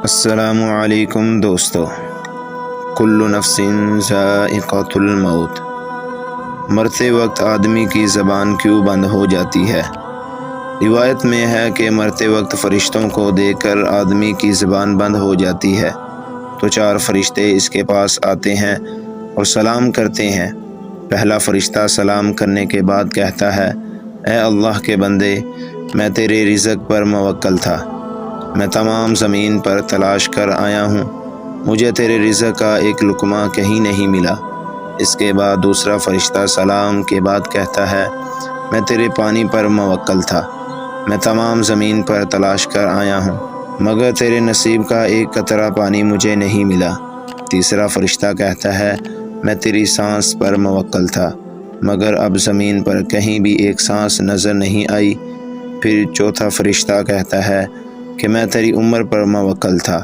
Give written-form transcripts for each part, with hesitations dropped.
السلام علیکم دوستو، کل نفس ذائقۃ الموت۔ مرتے وقت آدمی کی زبان کیوں بند ہو جاتی ہے؟ روایت میں ہے کہ مرتے وقت فرشتوں کو دیکھ کر آدمی کی زبان بند ہو جاتی ہے تو 4 فرشتے اس کے پاس آتے ہیں اور سلام کرتے ہیں۔ پہلا فرشتہ سلام کرنے کے بعد کہتا ہے، اے اللہ کے بندے، میں تیرے رزق پر موکل تھا، میں تمام زمین پر تلاش کر آیا ہوں، مجھے تیرے رزق کا ایک لقمہ کہیں نہیں ملا۔ اس کے بعد دوسرا فرشتہ سلام کے بعد کہتا ہے، میں تیرے پانی پر موکل تھا، میں تمام زمین پر تلاش کر آیا ہوں، مگر تیرے نصیب کا ایک قطرہ پانی مجھے نہیں ملا۔ تیسرا فرشتہ کہتا ہے، میں تیری سانس پر موکل تھا، مگر اب زمین پر کہیں بھی ایک سانس نظر نہیں آئی۔ پھر چوتھا فرشتہ کہتا ہے کہ میں تیری عمر پر موکل تھا،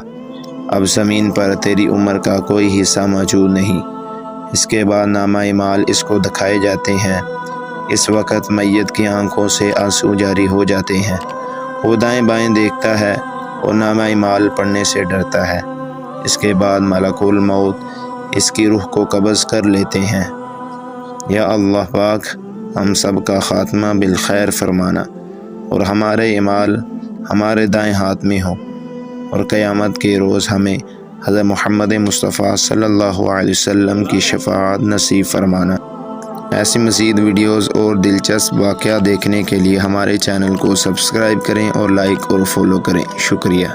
اب زمین پر تیری عمر کا کوئی حصہ موجود نہیں۔ اس کے بعد نامہ اعمال اس کو دکھائے جاتے ہیں۔ اس وقت میت کی آنکھوں سے آنسو جاری ہو جاتے ہیں، وہ دائیں بائیں دیکھتا ہے اور نامہ اعمال پڑھنے سے ڈرتا ہے۔ اس کے بعد ملک الموت اس کی روح کو قبض کر لیتے ہیں۔ یا اللہ پاک، ہم سب کا خاتمہ بالخیر فرمانا اور ہمارے اعمال ہمارے دائیں ہاتھ میں ہوں، اور قیامت کے روز ہمیں حضرت محمد مصطفیٰ صلی اللہ علیہ وسلم کی شفاعت نصیب فرمانا۔ ایسی مزید ویڈیوز اور دلچسپ واقعہ دیکھنے کے لیے ہمارے چینل کو سبسکرائب کریں اور لائک اور فالو کریں۔ شکریہ۔